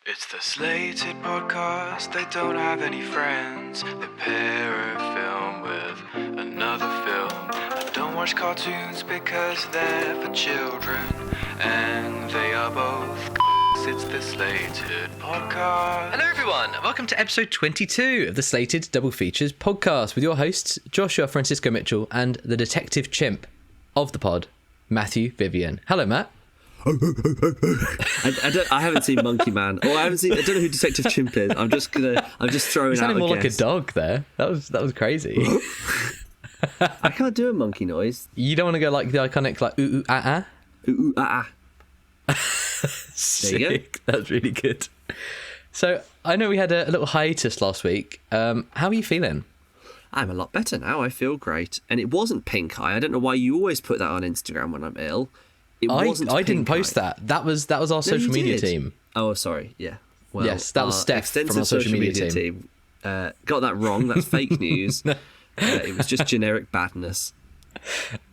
It's the Slated podcast, they don't have any friends. They pair a film with another film. I don't watch cartoons because they're for children. And they are both it's the Slated podcast. Hello everyone, welcome to episode 22 of the Slated Double Features podcast with your hosts, Joshua Francisco Mitchell and the detective chimp of the pod, Matthew Vivian. Hello, Matt. I haven't seen Monkey Man, or I don't know who Detective Chimp is. I'm just throwing You sounded out more a like a guess. dog there. That was crazy. I can't do a monkey noise. You don't want to go like the iconic like ooh ooh ah Ooh, ooh, ah, ah. Sick. There you go. That's really good. So I know we had a little hiatus last week. How are you feeling? I'm a lot better now. I feel great. And it wasn't pink eye. I don't know why you always put that on Instagram when I'm ill. I didn't post that. That was our social media team. Oh, sorry. Yeah. Well, Yes, that was Steph from extensive our social media team. Got that wrong. That's fake news. It was just generic badness.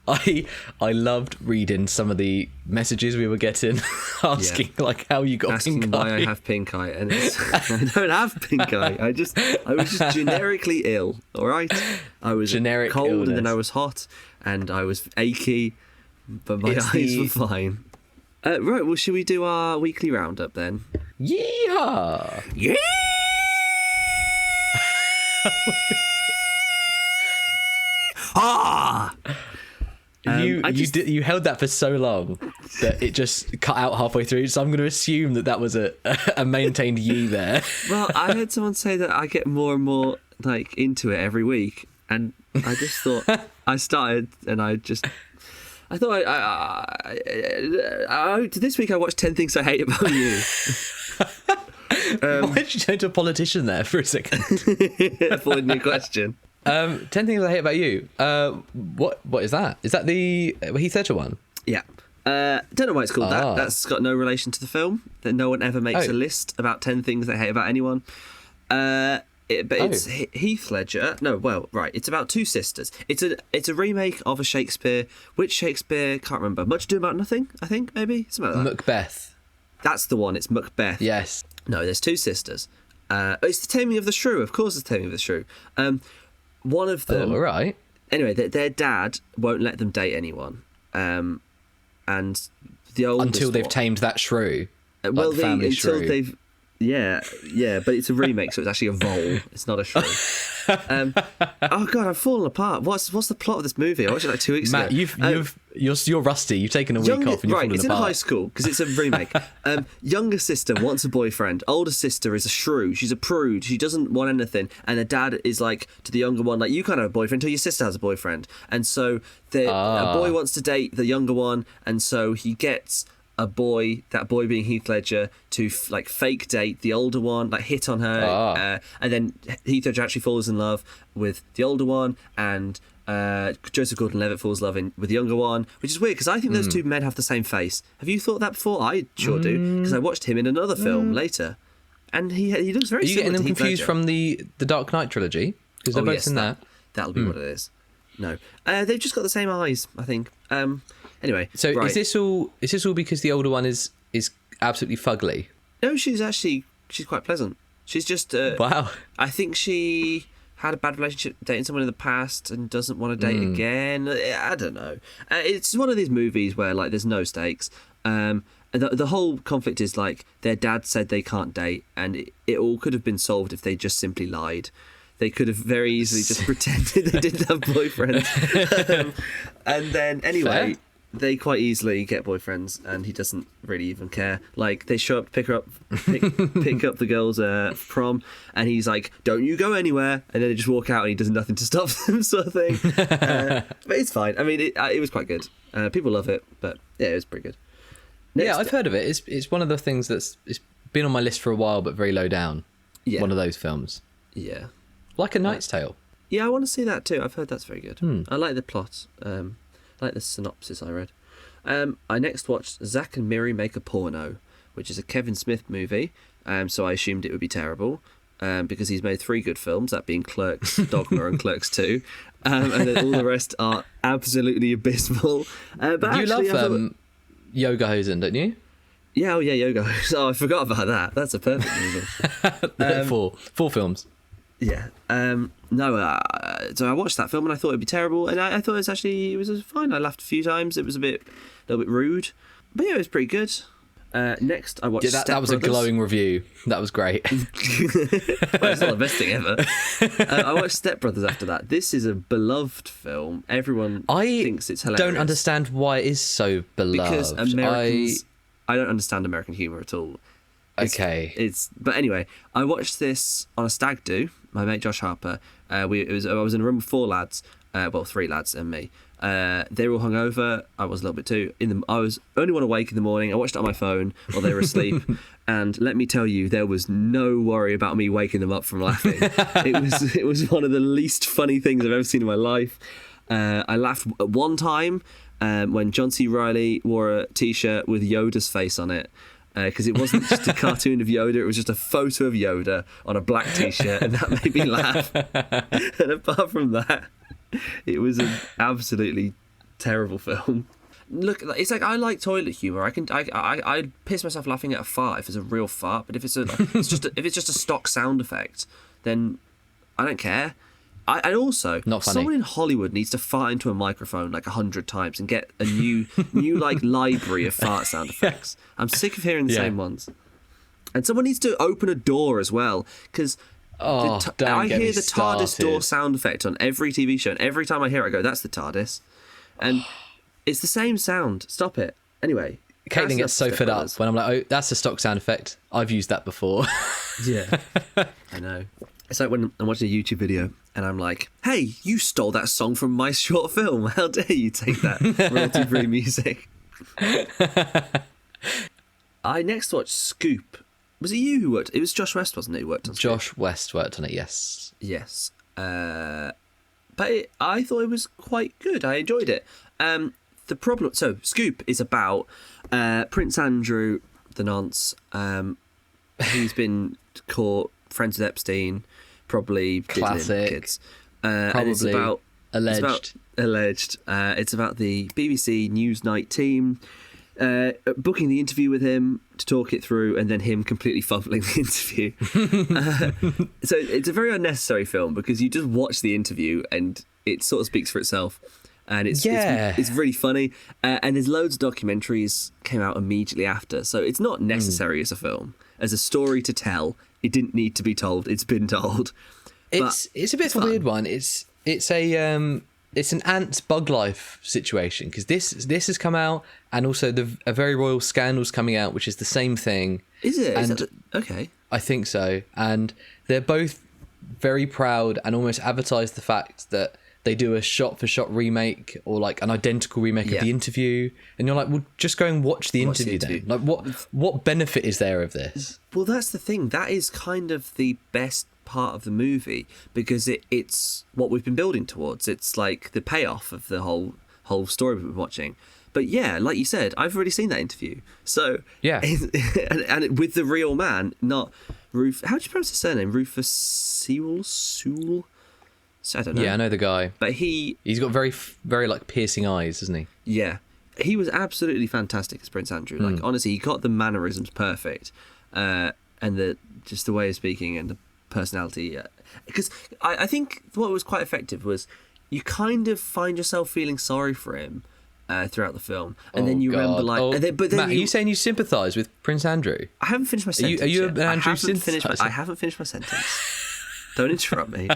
I loved reading some of the messages we were getting asking like how you got Asking pink why eye. I have pink eye, and I don't have pink eye. I was just generically ill. All right, I was Generic cold, illness. and then I was hot, and I was achy, but my It's eyes the- were fine. Right, well, should we do our weekly roundup then? Yee Haw! Yeah. Ah. You held that for so long that it just cut out halfway through. So I'm going to assume that was a maintained yee there. Well, I heard someone say that I get more and more like into it every week, and I just thought I started, and I thought this week I watched 10 Things I Hate About You. Why did you turn to a politician there for a second? Avoiding the question. 10 Things I Hate About You. What is that? Is that the Heath Ledger one? Yeah. Don't know why it's called that. That's got no relation to the film. That no one ever makes a list about 10 things they hate about anyone. It's Heath Ledger. No, well, right. It's about two sisters. It's a remake of a Shakespeare. Which Shakespeare? Can't remember. Much Ado About Nothing, I think, maybe? Something like that. Macbeth. That's the one. It's Macbeth. Yes. No, there's two sisters. It's The Taming of the Shrew. Of course, it's The Taming of the Shrew. One of them... Oh, all right. Anyway, their dad won't let them date anyone. And the oldest Until they've one- tamed that shrew. well, the family until shrew. they've... Yeah, but it's a remake, so it's actually a vole. It's not a shrew. Oh god, I'm falling apart. What's the plot of this movie? I watched it like 2 weeks Matt, ago. you're rusty. You've taken a week off and you're right, falling it's apart. in high school because it's a remake. Younger sister wants a boyfriend. Older sister is a shrew. She's a prude. She doesn't want anything. And the dad is like to the younger one, like, you can't have a boyfriend until your sister has a boyfriend. And so a boy wants to date the younger one, and so he gets a boy, that boy being Heath Ledger, to fake date the older one, like hit on her, and then Heath Ledger actually falls in love with the older one, and Joseph Gordon-Levitt falls in love with the younger one, which is weird because I think those two men have the same face. Have you thought that before? I sure do, because I watched him in another film later, and he looks very Are you similar getting them to Heath confused Ledger. from the Dark Knight trilogy? Because they're both in that. That'll be what it is. No, they've just got the same eyes, I think. Anyway, So right. is this all because the older one is absolutely fugly? No, she's quite pleasant. She's just Wow. I think she had a bad relationship dating someone in the past and doesn't want to date again. I don't know. It's one of these movies where like there's no stakes. And the whole conflict is like their dad said they can't date, and it all could have been solved if they just simply lied. They could have very easily just pretended they didn't have boyfriends. And then anyway. Fair. They quite easily get boyfriends, and he doesn't really even care. Like, they show up to pick up the girls' prom, and he's like, "Don't you go anywhere," and then they just walk out, and he does nothing to stop them, sort of thing. But it's fine. I mean, it was quite good. People love it, but yeah, it was pretty good. Yeah, I've heard of it. It's one of the things it's been on my list for a while, but very low down. Yeah. One of those films, Yeah, like A Knight's Tale. yeah, I want to see that too. I've heard that's very good. I like the plot. I like the synopsis I read. I next watched Zack and Miri Make a Porno, which is a Kevin Smith movie. So I assumed it would be terrible because he's made 3 good films, that being Clerks, Dogma, and Clerks 2. And then all the rest are absolutely abysmal. But You actually, love Yoga Hosen, don't you? Yeah, oh yeah, Yoga. Oh, I forgot about that. That's a perfect movie. Four films. Yeah. No, so I watched that film and I thought it'd be terrible, and I thought it was fine. I laughed a few times. It was a little bit rude, but yeah, it was pretty good. Next, I watched. Yeah, that was a glowing review. That was great. Well, it's not the best thing ever. I watched Step Brothers after that. This is a beloved film. Everyone thinks it's hilarious. I don't understand why it is so beloved. Because Americans, I don't understand American humour at all. But anyway, I watched this on a stag do. My mate Josh Harper. I was in a room with four lads. Three lads and me. They were all hungover. I was a little bit too. I was only one awake in the morning. I watched it on my phone while they were asleep, and let me tell you, there was no worry about me waking them up from laughing. It was one of the least funny things I've ever seen in my life. I laughed at one time when John C. Reilly wore a T-shirt with Yoda's face on it. Because it wasn't just a cartoon of Yoda, it was just a photo of Yoda on a black T-shirt, and that made me laugh. And apart from that, it was an absolutely terrible film. Look, it's like I like toilet humor. I piss myself laughing at a fart if it's a real fart, but if it's just a stock sound effect, then I don't care. And also, not funny. Someone in Hollywood needs to fart into a microphone like 100 times and get a new like library of fart sound effects. I'm sick of hearing the same ones. And someone needs to open a door as well, because I hear the TARDIS door sound effect on every TV show, and every time I hear it, I go, "That's the TARDIS," and it's the same sound. Stop it. Anyway, Caitlin gets so fed up when I'm like, "Oh, that's a stock sound effect. I've used that before." Yeah, I know. It's like when I'm watching a YouTube video and I'm like, "Hey, you stole that song from my short film. How dare you take that royalty-free music?" I next watched Scoop. Was it you who worked? It was Josh West, wasn't it, who worked on Scoop? Josh West worked on it, yes. Yes. But I thought it was quite good. I enjoyed it. The problem... So, Scoop is about Prince Andrew, the nonce. He's been caught, friends with Epstein, probably classic kids. Probably and it's about alleged. It's about the BBC Newsnight team booking the interview with him to talk it through, and then him completely fumbling the interview. So it's a very unnecessary film, because you just watch the interview and it sort of speaks for itself. And it's really funny. And there's loads of documentaries came out immediately after, so it's not necessary as a film. As a story to tell, it didn't need to be told. It's been told. It's a bit of a weird one. It's an ant bug life situation, because this has come out, and also a Very Royal Scandal's coming out, which is the same thing. Is it? And okay. I think so. And they're both very proud and almost advertise the fact that they do a shot-for-shot remake, or like an identical remake of The Interview, and you're like, well, just go and watch the interview then. Like, what benefit is there of this? Well, that's the thing. That is kind of the best part of the movie, because it's what we've been building towards. It's like the payoff of the whole story we've been watching. But yeah, like you said, I've already seen that interview. So yeah, and with the real man, not Rufus. How do you pronounce his surname? Rufus Sewell. I don't know. Yeah, I know the guy. But he's got very, very like piercing eyes, doesn't he? Yeah, he was absolutely fantastic as Prince Andrew. Like honestly, he got the mannerisms perfect, and the way of speaking and the personality. Because I think what was quite effective was you kind of find yourself feeling sorry for him throughout the film, and then you remember like. But then Matt, are you saying you sympathise with Prince Andrew? I haven't finished my sentence. Are you an Andrew sympathiser? I haven't finished my sentence. Don't interrupt me.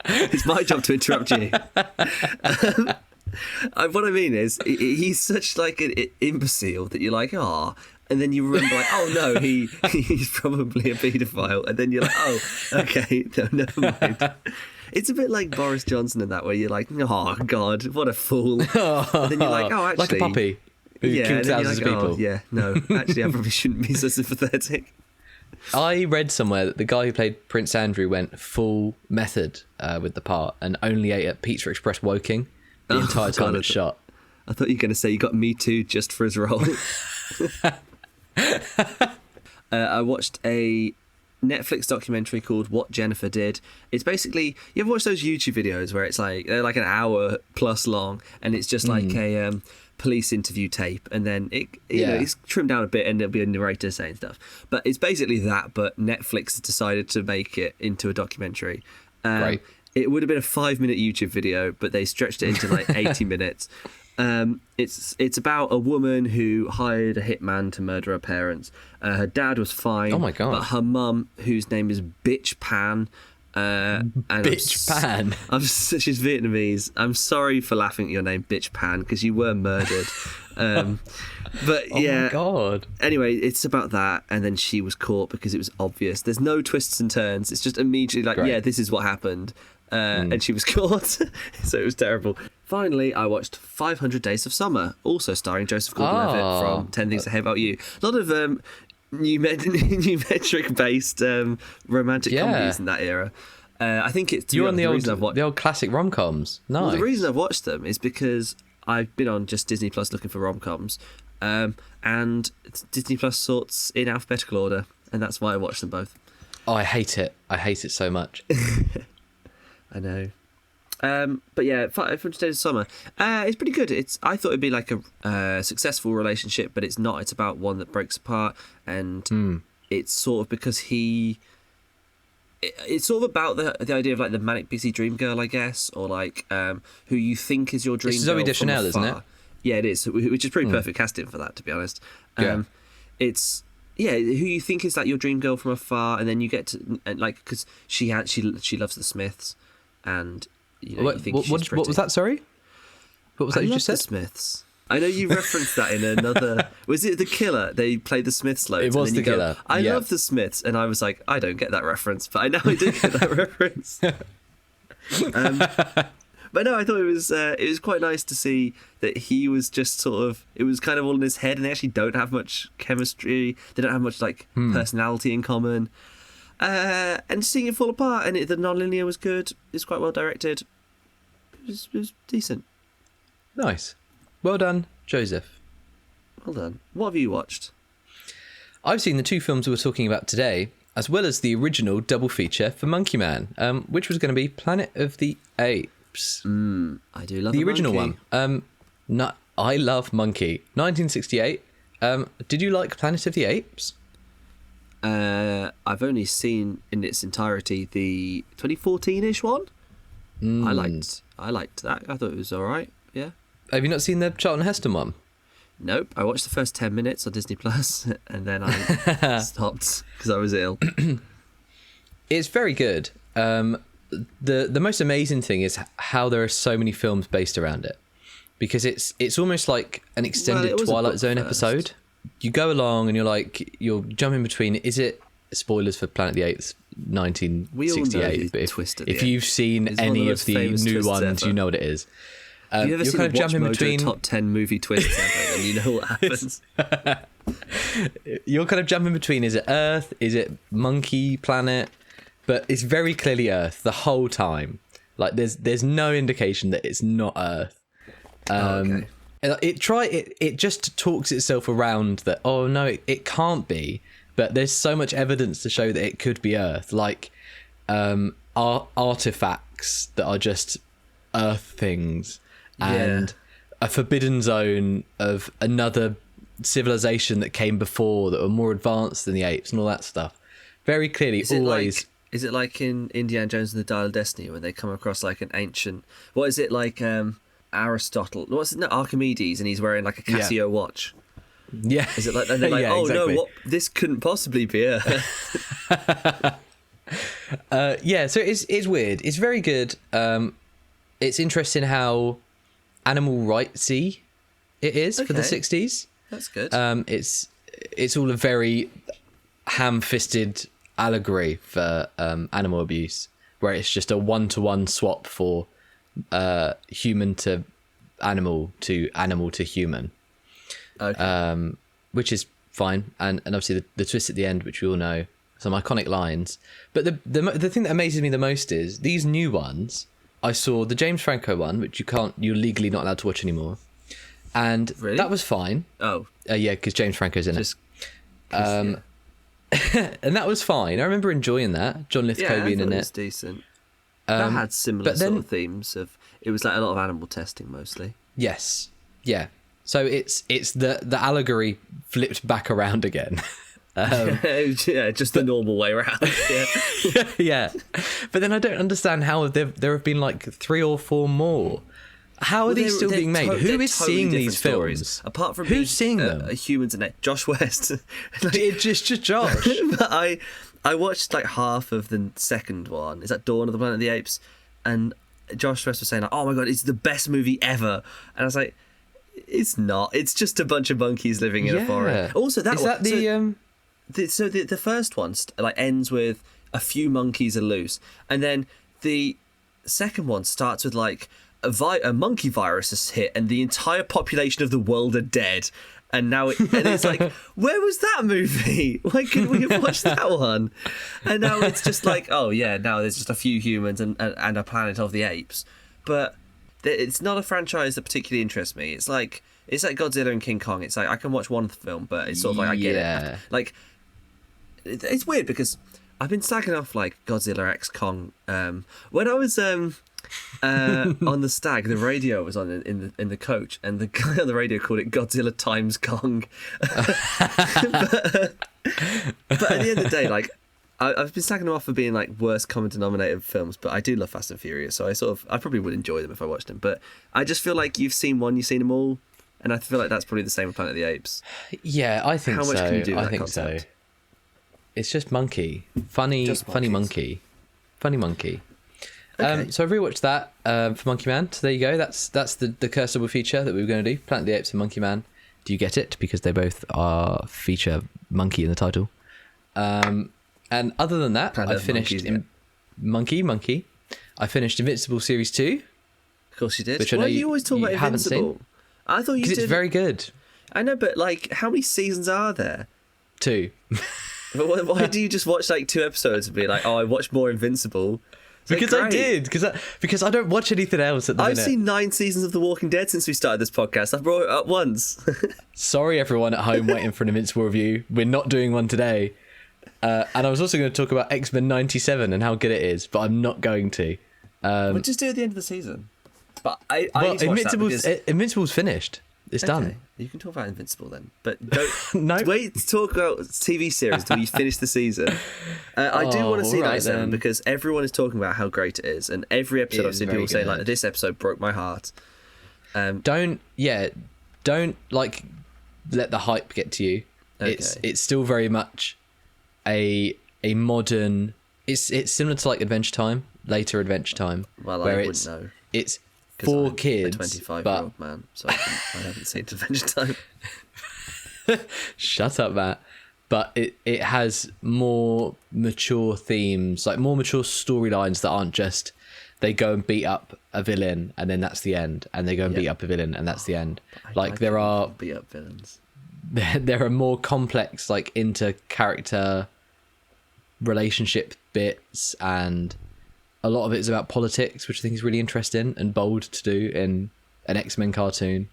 It's my job to interrupt you. What I mean is, he's such like an imbecile that you're like, ah, and then you remember like, oh no, he's probably a paedophile, and then you're like, oh, okay, no, never mind. It's a bit like Boris Johnson in that way. You're like, oh God, what a fool. And then you're like, oh, actually, like a puppy who killed thousands of people. Oh, yeah, no, actually, I probably shouldn't be so sympathetic. I read somewhere that the guy who played Prince Andrew went full method with the part and only ate at Pizza Express Woking the entire time it's shot. I thought you were going to say you got Me Too just for his role. I watched a Netflix documentary called What Jennifer Did. It's basically, you ever watch those YouTube videos where it's like, they're like an hour plus long, and it's just like a police interview tape, and then it's trimmed down a bit, and there'll be a narrator saying stuff. But it's basically that, but Netflix has decided to make it into a documentary. Right. It would have been a 5-minute YouTube video, but they stretched it into like 80 minutes. It's about a woman who hired a hitman to murder her parents. Her dad was fine. Oh my God. But her mum, whose name is Bitch Pan. Bitch Pan. She's Vietnamese. I'm sorry for laughing at your name, Bitch Pan, because you were murdered. But yeah. Oh my God. Anyway, it's about that, and then she was caught because it was obvious. There's no twists and turns. It's just immediately like, Great. yeah, this is what happened. And she was caught. So it was terrible. Finally, I watched 500 Days of Summer, also starring Joseph Gordon-Levitt from 10 Things I Hate About You. A lot of new metric-based romantic comedies in that era. I think it's You're on the old classic rom-coms. Nice. Well, the reason I've watched them is because I've been on just Disney Plus looking for rom-coms, and Disney Plus sorts in alphabetical order, and that's why I watched them both. Oh, I hate it. I hate it so much. I know. But yeah, 500 Days of Summer. It's pretty good. I thought it'd be like a successful relationship, but it's not. It's about one that breaks apart, and it's sort of because it's sort of about the idea of like the manic busy dream girl, I guess, or like who you think is your dream girl. It's Zooey Deschanel, isn't it? Yeah, it is, which is pretty perfect casting for that, to be honest. It's who you think is like your dream girl from afar, and then you get to like because she loves the Smiths, and you know, you think she's what was that? Sorry, what was that you just said? The Smiths. I know you referenced that in another. Was it The Killer? They played the Smiths loads. It was The Killer. I love the Smiths, and I was like, I don't get that reference, but I know I did get that reference. But no, I thought it was quite nice to see that he was just sort of, it was kind of all in his head, and they actually don't have much chemistry. They don't have much like personality in common. And seeing it fall apart, and the non-linear was good. It's quite well directed. It was decent. Nice. Well done, Joseph. Well done. What have you watched? I've seen the two films we were talking about today, as well as the original double feature for Monkey Man, which was going to be Planet of the Apes. I do love the original one. I love Monkey. 1968. Did you like Planet of the Apes? I've only seen in its entirety the 2014-ish one. I liked that. I thought it was all right. Yeah. Have you not seen the Charlton Heston one? Nope. I watched the first 10 minutes on Disney Plus, and then I stopped because I was ill. It's very good. The most amazing thing is how there are so many films based around it, because it's almost like an extended Twilight Zone episode. You go along and you're jumping between. Is it spoilers for Planet of the Apes 1968? But if you've seen any of the new ones, you know what it is. Have you ever seen kind of jumping between top 10 movie twists ever, and you know what happens? You're kind of jumping between. Is it Earth? Is it Monkey Planet? But it's very clearly Earth the whole time. Like there's no indication that it's not Earth. Okay. It just talks itself around that. Oh no, it can't be. But there's so much evidence to show that it could be Earth, like artifacts that are just Earth things, and a forbidden zone of another civilization that came before that were more advanced than the apes and all that stuff. Very clearly, Is it like in Indiana Jones and the Dial of Destiny when they come across like an ancient... What is it like Aristotle? What's it? No, Archimedes, and he's wearing like a Casio watch. Yeah. Is it like... And they're like, exactly. No, this couldn't possibly be Earth. So it's weird. It's very good. It's interesting how animal rightsy it is for the 60s. That's good. It's all a very ham-fisted allegory for animal abuse, where it's just a one-to-one swap for human to animal to human, which is fine, and obviously the twist at the end, which we all know, some iconic lines. But the thing that amazes me the most is these new ones. I saw the James Franco one, which you're legally not allowed to watch anymore, and that was fine. Because James Franco's in it. And that was fine. I remember enjoying that. John Lithgow being in it. It was decent. That had similar sort of themes of. It was like a lot of animal testing mostly. Yes. Yeah. So it's the allegory flipped back around again. Yeah, just the normal way around. Yeah. Yeah, but then I don't understand how there have been like 3 or 4 more. How are these still being made? Who is seeing these films? Apart from who's seeing them? Humans and Josh West. Just Josh. But I watched like half of the second one. Is that Dawn of the Planet of the Apes? And Josh West was saying like, "Oh my god, it's the best movie ever." And I was like, "It's not. It's just a bunch of monkeys living in a forest." Also, is that the first one like ends with a few monkeys are loose, and then the second one starts with like a monkey virus has hit and the entire population of the world are dead. And now it's like, where was that movie? Why couldn't we have watched that one? And now it's just like, oh yeah, now there's just a few humans and a planet of the apes. But it's not a franchise that particularly interests me. It's like Godzilla and King Kong. It's like I can watch one film, but it's sort of like I get it. Like it's weird because I've been slacking off like Godzilla X Kong. When I was on the stag, the radio was on in the coach, and the guy on the radio called it Godzilla times Kong. But at the end of the day, like I've been slacking them off for being like worst common denominator films, but I do love Fast and Furious, so I probably would enjoy them if I watched them. But I just feel like you've seen them all, and I feel like that's probably the same with Planet of the Apes. Yeah, I think so. How much can you do with I that think concept? so. It's just monkey, funny monkey. Okay. So I rewatched that for Monkey Man. So there you go. That's the curse double feature that we were going to do. Planet of the Apes and Monkey Man. Do you get it? Because they both are feature monkey in the title. And other than that, I finished Monkey. I finished Invincible Series 2. Of course you did. Which Why do you always talk about Invincible? I thought you did. Because it's very good. I know, but like, how many seasons are there? 2. But why do you just watch like 2 episodes and be like, oh, I watched more Invincible? Because I did. Because I don't watch anything else at the minute. I've seen 9 seasons of The Walking Dead since we started this podcast. I've brought it up once. Sorry, everyone at home waiting for an Invincible review. We're not doing one today. And I was also going to talk about X-Men 97 and how good it is, but I'm not going to. We'll just do it at the end of the season. But I need to watch Invincible's finished. It's done. You can talk about Invincible then, but don't No. wait to talk about TV series until you finish the season. I do want to see 97 because everyone is talking about how great it is, and every episode I've seen people say like, "This episode broke my heart." Don't like let the hype get to you. Okay. It's still very much a modern. It's similar to like Adventure Time, later Adventure Time. Well, where I wouldn't know. It's for kids, a 25-year-old man, so I haven't seen Adventure Time. Shut up, Matt. But it has more mature themes, like more mature storylines that aren't just they go and beat up a villain and then that's the end, and they go and beat up a villain and that's the end. Like there are beat up villains. There are more complex, like inter-character relationship bits, and a lot of it is about politics, which I think is really interesting and bold to do in an X-Men cartoon.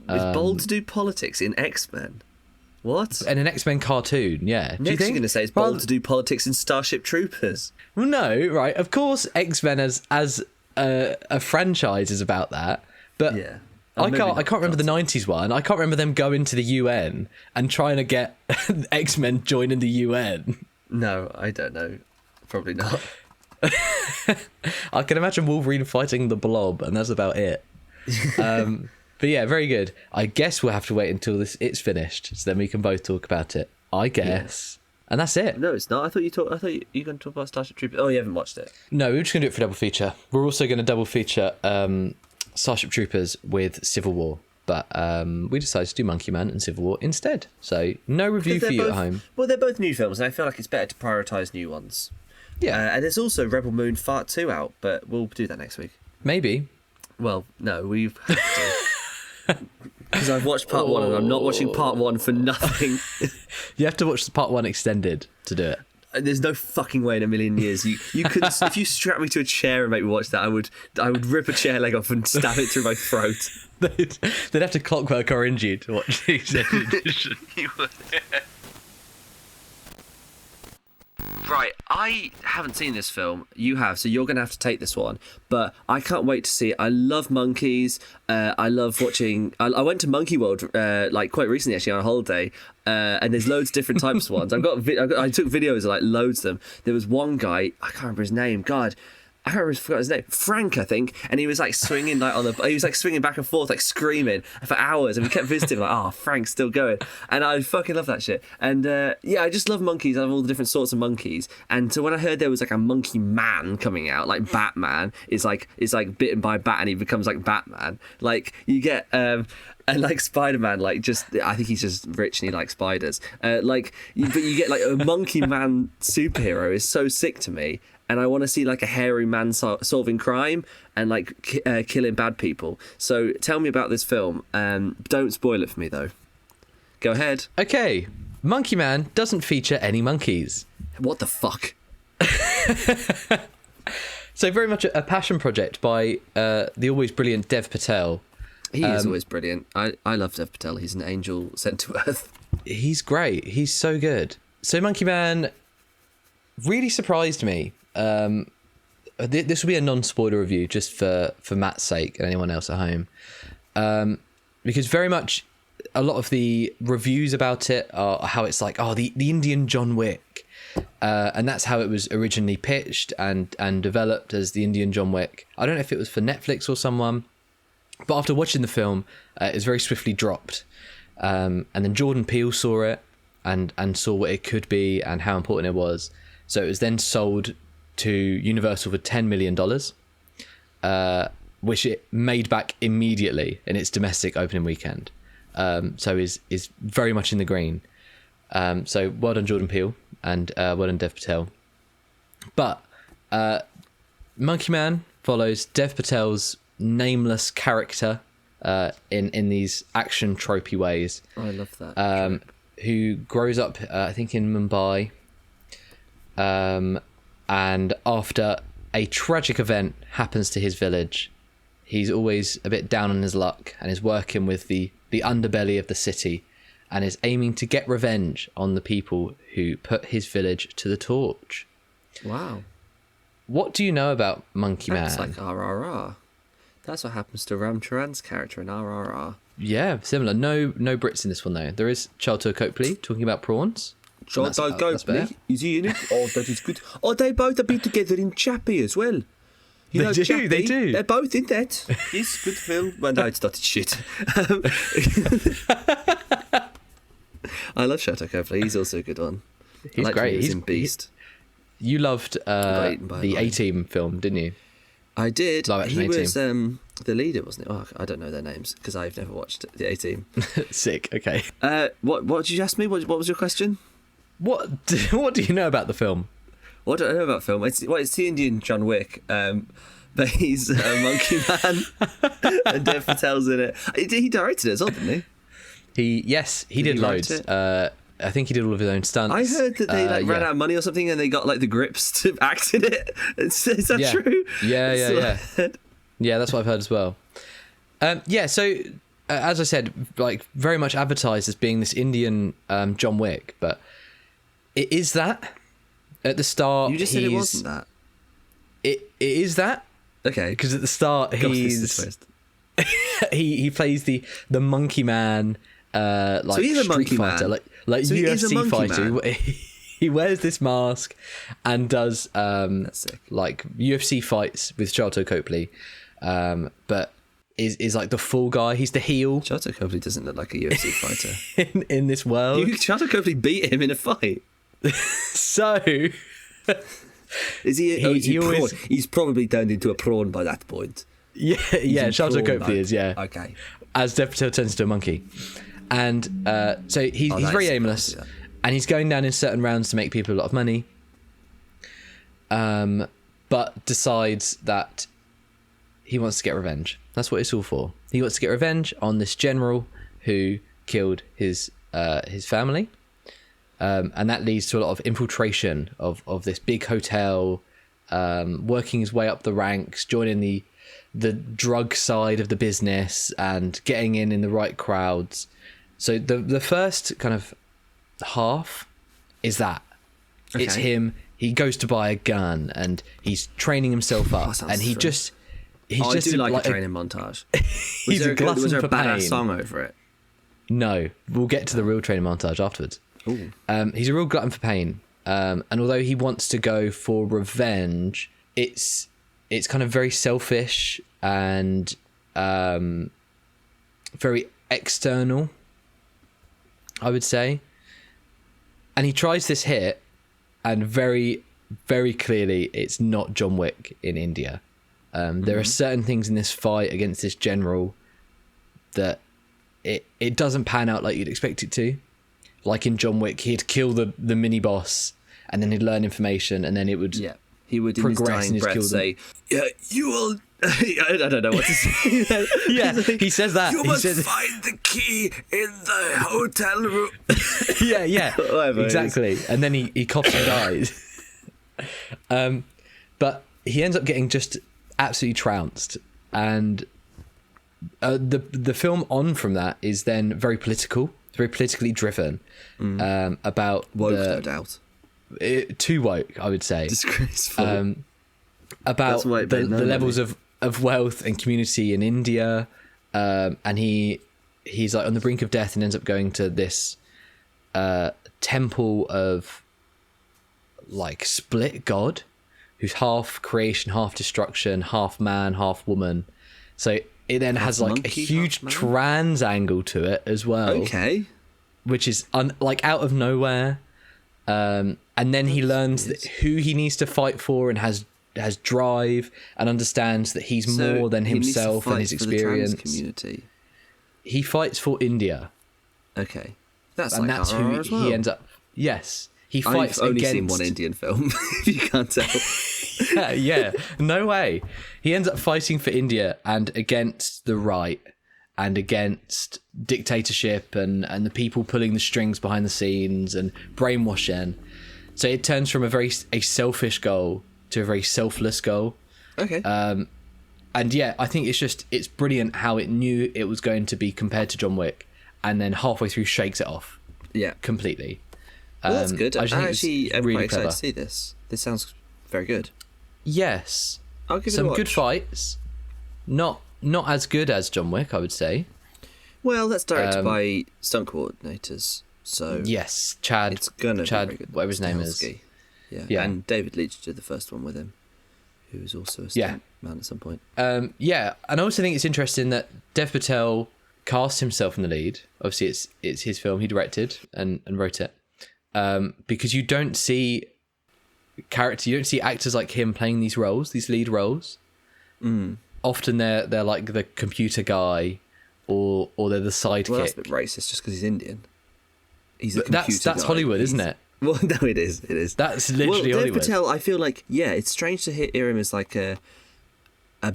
It's bold to do politics in X-Men. What? In an X-Men cartoon, yeah. Next you're going to say it's bold to do politics in Starship Troopers. Well, no, right. Of course, X-Men as a franchise is about that, but yeah. I can't remember the 90s one. I can't remember them going to the UN and trying to get X-Men joining the UN. No, I don't know. Probably not. I can imagine Wolverine fighting the Blob, and that's about it. But yeah, very good. I guess we'll have to wait until it's finished, so then we can both talk about it. I guess, and that's it. No, it's not. I thought you were going to talk about Starship Troopers. Oh, you haven't watched it. No, we're just going to do it for double feature. We're also going to double feature Starship Troopers with Civil War, but we decided to do Monkey Man and Civil War instead. So no review for you at home. Well, they're both new films, and I feel like it's better to prioritise new ones. Yeah, and there's also Rebel Moon Part 2 out, but we'll do that next week. Maybe. Well, no, we've have to. Because I've watched Part 1 and I'm not watching Part 1 for nothing. You have to watch Part 1 extended to do it. There's no fucking way in a million years you could if you strap me to a chair and make me watch that, I would rip a chair leg off and stab it through my throat. They'd have to Clockwork Orange you to watch the extended edition. Right, I haven't seen this film. You have, so you're going to have to take this one. But I can't wait to see it. I love monkeys. I love watching. I went to Monkey World like quite recently, actually, on a holiday. And there's loads of different types of ones. I took videos of like loads of them. There was one guy, I can't remember his name. God, I forgot his name. Frank, I think. And he was like swinging like he was like swinging back and forth, like screaming for hours. And we kept visiting, like, oh, Frank's still going. And I fucking love that shit. And I just love monkeys. I love all the different sorts of monkeys. And so when I heard there was like a monkey man coming out, like Batman is like bitten by a bat and he becomes like Batman. Like you get and like Spider-Man, like just I think he's just rich and he likes spiders. But you get like a monkey man superhero is so sick to me. And I want to see like a hairy man solving crime and like killing bad people. So tell me about this film. Don't spoil it for me though. Go ahead. Okay, Monkey Man doesn't feature any monkeys. What the fuck? So very much a passion project by the always brilliant Dev Patel. He is always brilliant. I love Dev Patel. He's an angel sent to earth. He's great. He's so good. So Monkey Man really surprised me. This will be a non-spoiler review just for Matt's sake and anyone else at home, because very much a lot of the reviews about it are how it's like, oh, the Indian John Wick, and that's how it was originally pitched and developed as the Indian John Wick. I don't know if it was for Netflix or someone, but after watching the film, it was very swiftly dropped, and then Jordan Peele saw it and saw what it could be and how important it was. So it was then sold to Universal for $10 million, which it made back immediately in its domestic opening weekend. So is very much in the green. So well done, Jordan Peele, and well done, Dev Patel. But Monkey Man follows Dev Patel's nameless character in these action tropey ways. Oh, I love that. Who grows up, I think, in Mumbai. And after a tragic event happens to his village, he's always a bit down on his luck and is working with the underbelly of the city and is aiming to get revenge on the people who put his village to the torch. Wow. What do you know about Monkey Man? That's like RRR. That's what happens to Ram Charan's character in RRR. Yeah, similar. No Brits in this one, though. There is Sharlto Copley talking about prawns. Sharlto Copley, is he in it? Oh, that is good. Oh, they both have been together in Chappie as well. They do. They're both in that. It's a good film. Well, no, it's not shit. I love Sharlto Copley. He's also a good one. He's great. He's in Beast. You loved the A-Team film, didn't you? I did. Live action He A-Team. was the leader, wasn't it? Oh, I don't know their names because I've never watched the A-Team. Sick. Okay. What did you ask me? What was your question? What do you know about the film? What do I know about film? It's the Indian John Wick, but he's a Monkey Man, and Dev Patel's in it. He directed it as well, didn't he? He did loads. I think he did all of his own stunts. I heard that they ran out of money or something, and they got like the grips to act in it. Is that true? Yeah. Yeah, that's what I've heard as well. So as I said, like very much advertised as being this Indian John Wick, but it is that. At the start, you just said it wasn't that. It is that. Okay. Because at the start, he plays the Monkey Man, like so he's a street monkey fighter, man. like so UFC fighter. He wears this mask and does like UFC fights with Sharlto Copley, but is like the full guy. He's the heel. Sharlto Copley doesn't look like a UFC fighter in this world. Sharlto Copley beat him in a fight. So is he he's probably turned into a prawn by that point. Yeah, Sharlto Copley is, yeah. Okay. As Dev Patel turns into a monkey. And so he's very aimless, and he's going down in certain rounds to make people a lot of money, but decides that he wants to get revenge. That's what it's all for. He wants to get revenge on this general who killed his family. And that leads to a lot of infiltration of this big hotel, working his way up the ranks, joining the drug side of the business and getting in the right crowds. So the first kind of half is that. Okay. It's him he goes to buy a gun and he's training himself up, and he's just I do like a training montage. Was there a badass song over it? No, we'll get to the real training montage afterwards. He's a real glutton for pain, and although he wants to go for revenge, it's kind of very selfish and very external, I would say. And he tries this hit, and very, very clearly it's not John Wick in India. There are certain things in this fight against this general that it doesn't pan out like you'd expect it to. Like in John Wick, he'd kill the mini boss, and then he'd learn information, and then it would he would in his dying breath say, "You will." I don't know what to say. He says that. You must find the key in the hotel room. Whatever, exactly. And then he coughs and dies. But he ends up getting just absolutely trounced, and the film on from that is then very political. It's very politically driven. About woke, no doubt. Too woke, I would say. Disgraceful. About the levels of wealth and community in India, and he's like on the brink of death and ends up going to this temple of like split god, who's half creation, half destruction, half man, half woman. So it then has like monkey, a huge trans angle to it as well. Okay. Which is like out of nowhere. And then he learns that who he needs to fight for, and has drive, and understands that he's more than himself and his experience. For the trans community. He fights for India. Okay. That's and like that's who he ends up. Yes. He fights I've only against... seen one Indian film, if you can't tell. yeah, no way. He ends up fighting for India and against the right, and against dictatorship and the people pulling the strings behind the scenes and brainwashing. So it turns from a selfish goal to a very selfless goal. Okay. And yeah, I think it's brilliant how it knew it was going to be compared to John Wick, and then halfway through shakes it off. Yeah. Completely. Well, that's good. I'm actually really quite excited clever to see this. This sounds very good. Yes. I'll give it some a watch. good fights. Not as good as John Wick, I would say. Well, that's directed by stunt coordinators, so yes, Chad. It's gonna be very good. Whatever his name is. Yeah, and David Leitch did the first one with him, who was also a stunt man at some point. And I also think it's interesting that Dev Patel cast himself in the lead. Obviously, it's his film. He directed and wrote it. Because you don't see actors like him playing these lead roles. Often they're like the computer guy, or they're the sidekick. Well, that's a bit racist just because he's Indian. He's a computer that's guy. Hollywood, isn't it? Well, no, it is. That's literally Hollywood. Dev Patel, I feel like, it's strange to hear him as like a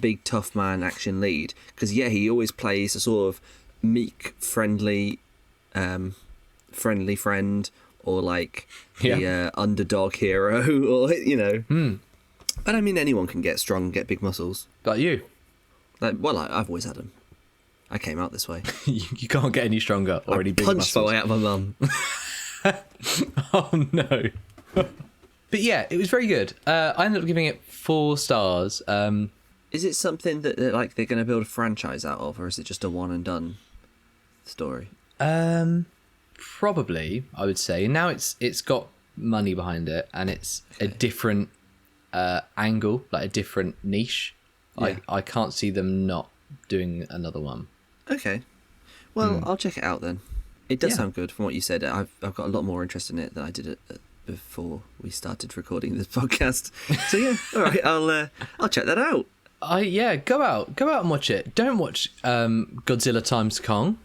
big tough man action lead, because he always plays a sort of meek, friendly friend, or like the underdog hero, or But I mean, anyone can get strong and get big muscles. Like you. I've always had them. I came out this way. You can't get any stronger or any big muscles. I punched my way out of my mum. Oh no. But yeah, it was very good. I ended up giving it 4 stars. Is it something that they're going to build a franchise out of, or is it just a one and done story? Probably, I would say. Now it's got money behind it, and it's a different angle, like a different niche. I can't see them not doing another one. Okay. Well, I'll check it out then. It does sound good from what you said. I've got a lot more interest in it than I did before we started recording this podcast. So yeah, all right, I'll check that out. Go out and watch it. Don't watch Godzilla times Kong.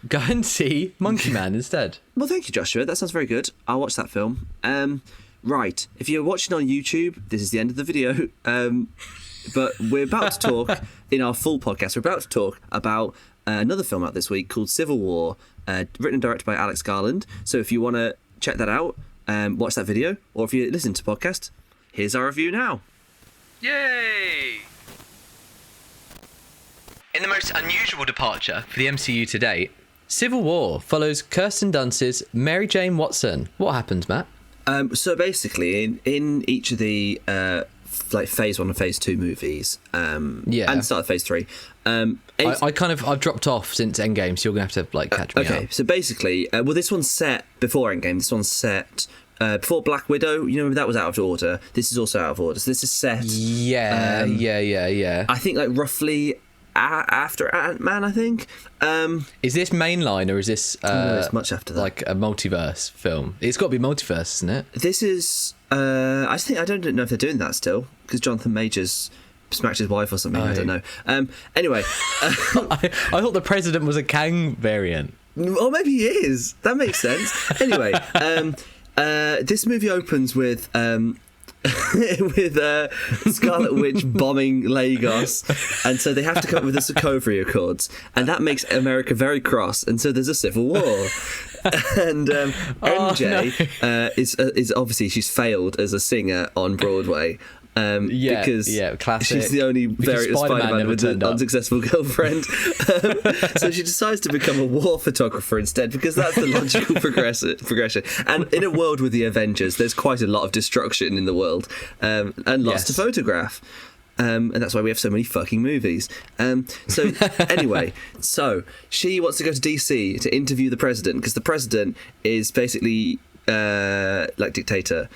Go and see Monkey Man instead. Well, thank you, Joshua. That sounds very good. I'll watch that film. Right, if you're watching on YouTube, this is the end of the video. But we're about to talk in our full podcast. We're about to talk about another film out this week called Civil War, written and directed by Alex Garland. So if you want to check that out, watch that video, or if you listen to the podcast, here's our review now. Yay! In the most unusual departure for the MCU to date, Civil War follows Kirsten Dunst's Mary Jane Watson. What happened, Matt? So basically, in each of the like phase 1 and phase 2 movies, and the start of phase 3, I've dropped off since Endgame, so you're gonna have to like catch me up. Okay, so basically, this one's set before Endgame. This one's set before Black Widow. You know, that was out of order. This is also out of order. So this is set. Yeah. I think like roughly after Ant-Man, I think. Is this mainline or is this it's much after that, like a multiverse film? It's got to be multiverse, isn't it? This is I don't know if they're doing that still, because Jonathan Majors smacked his wife or something. I don't know. Anyway, I thought the president was a Kang variant. Or maybe he is. That makes sense. Anyway, this movie opens with Scarlet Witch bombing Lagos, and so they have to come up with the Sokovia Accords, and that makes America very cross, and so there's a civil war. And MJ is obviously, she's failed as a singer on Broadway. Because classic. She's the only variant of Spider-Man with an unsuccessful girlfriend. So she decides to become a war photographer instead, because that's the logical progression. And in a world with the Avengers, there's quite a lot of destruction in the world, and lots to photograph. And that's why we have so many fucking movies. So anyway, so she wants to go to DC to interview the president, because the president is basically like dictator.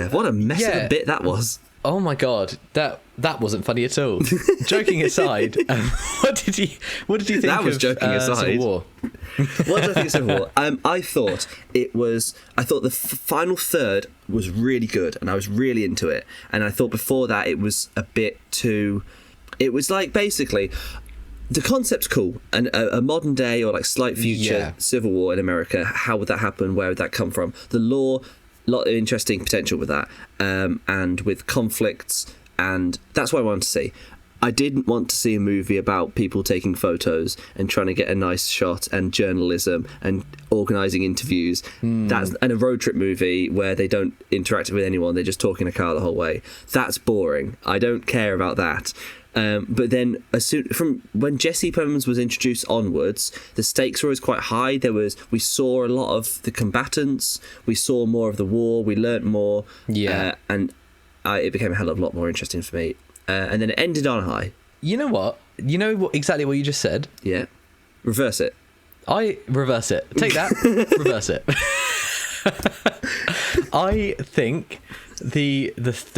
What a mess of a bit that was. Oh my god, that wasn't funny at all. Joking aside, what did you think that was of joking aside. Civil War? What did I think of Civil War? I thought the final third was really good, and I was really into it. And I thought before that it was a bit too. It was like, basically, the concept's cool, and a modern day or like slight future civil war in America. How would that happen? Where would that come from? The law. Lot of interesting potential with that, and with conflicts, and that's what I wanted to see. I didn't want to see a movie about people taking photos and trying to get a nice shot, and journalism and organising interviews. And a road trip movie where they don't interact with anyone, they just talk in a car the whole way. That's boring. I don't care about that. But then, from when Jesse Plemons was introduced onwards, the stakes were always quite high. We saw a lot of the combatants. We saw more of the war. We learnt more. And it became a hell of a lot more interesting for me. And then it ended on a high. You know what? Exactly what you just said. Yeah. Reverse it. I reverse it. Take that. Reverse it. I think the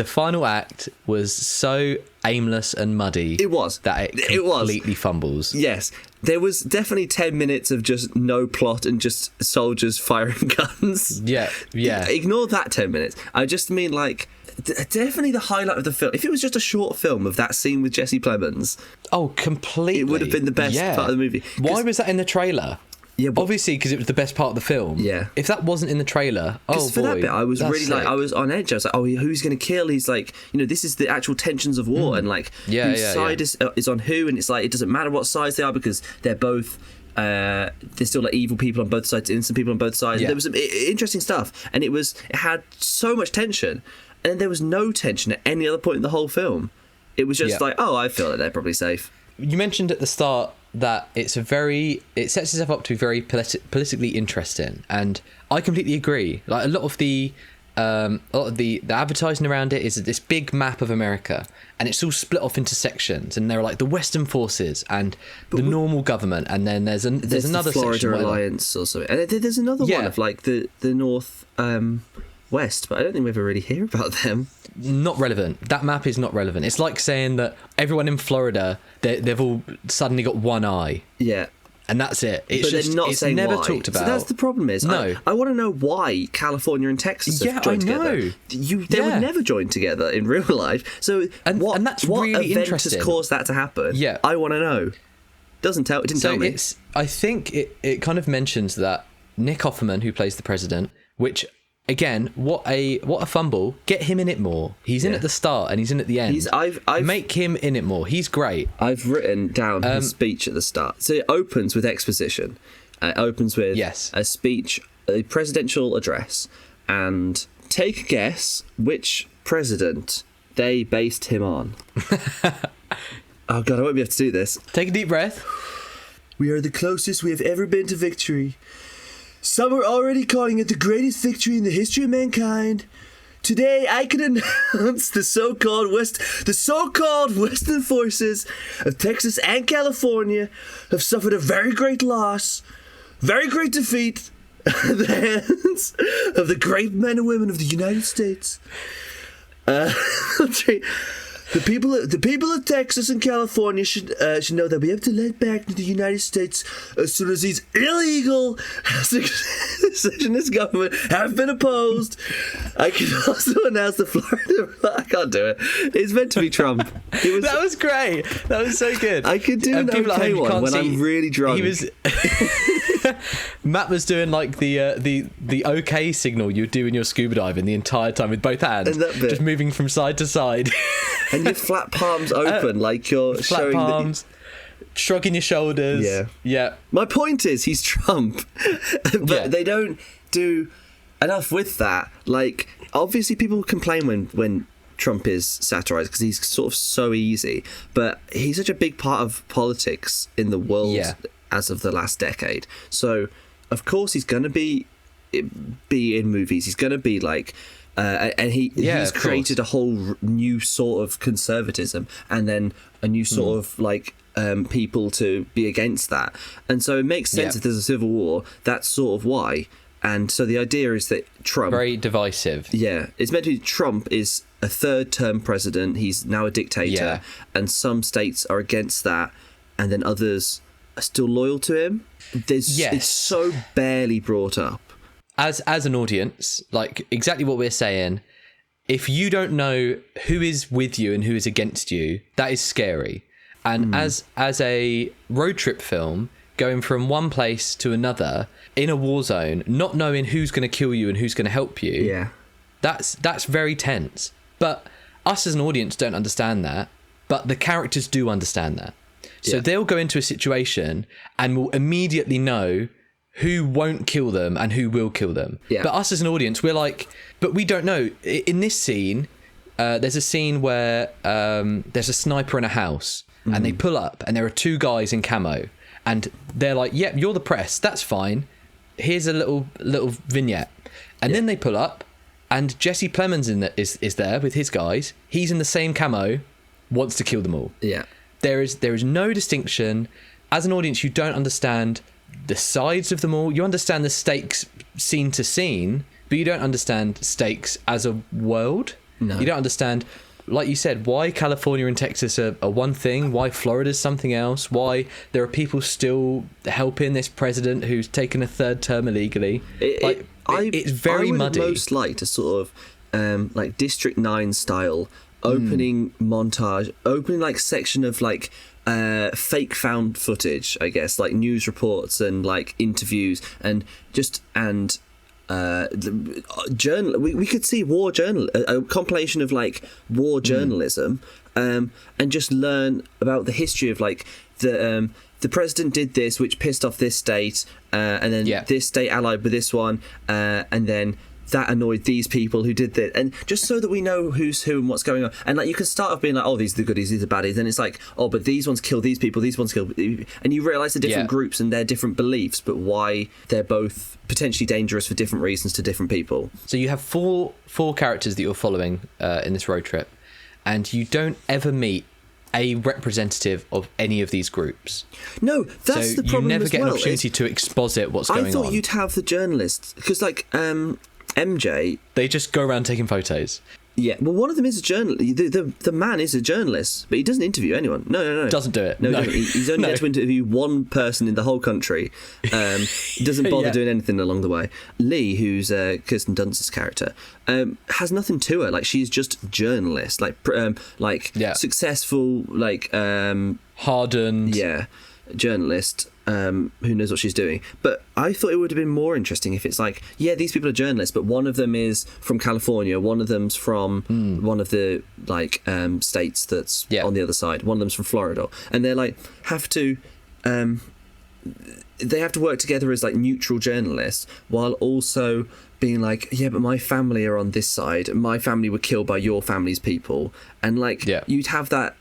final act was so aimless and muddy. It was. That it completely fumbles. Yes. There was definitely 10 minutes of just no plot and just soldiers firing guns. Yeah. Ignore that 10 minutes. I just mean, like, definitely the highlight of the film. If it was just a short film of that scene with Jesse Plemons. Oh, completely. It would have been the best part of the movie. Why was that in the trailer? Yeah, obviously because it was the best part of the film. Yeah. If that wasn't in the trailer, for that bit, I was really sick. I was on edge. I was like, oh, who's going to kill? He's like, this is the actual tensions of war, and like whose side is on who, and it's like it doesn't matter what sides they are, because they're both. There's still like evil people on both sides, innocent people on both sides. There was some interesting stuff, and it had so much tension, and there was no tension at any other point in the whole film. It was just like, oh, I feel like they're probably safe. You mentioned at the start that it sets itself up to be very politically interesting, and I completely agree. Like a lot of the advertising around it is this big map of America, and it's all split off into sections, and there are like the Western forces and the normal government, and then there's another the Florida section Alliance or something, and there's another one of like the North West, but I don't think we ever really hear about them. Not relevant. That map is not relevant. It's like saying that everyone in Florida, they've all suddenly got one eye. Yeah. And that's it. It's never why. talked about. So that's the problem is, no. I want to know why California and Texas have joined together. They would never join together in real life. So and that's what really event has caused that to happen? Yeah. I want to know. It didn't tell me. I think it kind of mentions that Nick Offerman, who plays the president, which... Again, what a fumble. Get him in it more. He's in at the start and he's in at the end. Make him in it more. He's great. I've written down his speech at the start. So it opens with exposition. It opens with a speech, a presidential address. And take a guess which president they based him on. Oh, God, I won't be able to do this. Take a deep breath. We are the closest we have ever been to victory. Some are already calling it the greatest victory in the history of mankind. Today, I can announce the so-called Western forces of Texas and California have suffered a very great loss, very great defeat at the hands of the great men and women of the United States. The people of Texas and California should know that we have to let back to the United States as soon as these illegal secessionist government have been opposed. I can also announce the Florida. I can't do it. It's meant to be Trump. That was great. That was so good. I could do an okay one when I'm really drunk. He was. Matt was doing like the okay signal you do in your scuba diving the entire time with both hands, just moving from side to side. And your flat palms open, like you're flat showing palms, shrugging your shoulders. Yeah. My point is, he's Trump, but they don't do enough with that. Like, obviously, people complain when Trump is satirized because he's sort of so easy, but he's such a big part of politics in the world as of the last decade. So, of course, he's going to be in movies. He's going to be like. And he's created a whole new sort of conservatism, and then a new sort of like people to be against that. And so it makes sense if there's a civil war. That's sort of why. And so the idea is that Trump, very divisive. Yeah, it's meant to be Trump is a third-term president. He's now a dictator, and some states are against that, and then others are still loyal to him. It's so barely brought up. As an audience, like exactly what we're saying, if you don't know who is with you and who is against you, that is scary. And as a road trip film, going from one place to another in a war zone, not knowing who's going to kill you and who's going to help you, that's very tense. But us as an audience don't understand that, but the characters do understand that. So they'll go into a situation and will immediately know who won't kill them and who will kill them. But us as an audience, we're like, but we don't know. In this scene, there's a scene where there's a sniper in a house and they pull up and there are two guys in camo and they're like, yep, you're the press. That's fine. Here's a little vignette. And then they pull up and Jesse Plemons is there with his guys. He's in the same camo, wants to kill them all. There is no distinction. As an audience, you don't understand the sides of them all. You understand the stakes scene to scene, but you don't understand stakes as a world. You don't understand, like you said, why California and Texas are one thing, why Florida's something else, why there are people still helping this president who's taken a third term illegally. It's very muddy. I would most like to sort of like District 9 style opening montage, opening like section of like fake found footage, I guess, like news reports and like interviews and we could see war journal, a compilation of like war journalism, and just learn about the history of like the president did this, which pissed off this state, and then this state allied with this one, and then that annoyed these people who did that, and just so that we know who's who and what's going on. And like you can start off being like, oh, these are the goodies, these are baddies, then it's like, oh, but these ones kill these people, these ones kill, and you realise the different groups and their different beliefs, but why they're both potentially dangerous for different reasons to different people. So you have four characters that you're following in this road trip, and you don't ever meet a representative of any of these groups. No, that's the problem. You never get an opportunity to exposit what's going on. I thought you'd have the journalists, because like MJ, they just go around taking photos. Yeah, well, one of them is a journalist. The man is a journalist, but he doesn't interview anyone. No. Doesn't do it. No. He's only there to interview one person in the whole country. He doesn't bother doing anything along the way. Lee, who's Kirsten Dunst's character, has nothing to her. Like, she's just journalist, successful, hardened, journalist. Who knows what she's doing. But I thought it would have been more interesting if it's like, these people are journalists, but one of them is from California, one of them's from one of the states that's on the other side, one of them's from Florida, and they're like they have to work together as like neutral journalists while also being like, but my family are on this side, my family were killed by your family's people, and you'd have that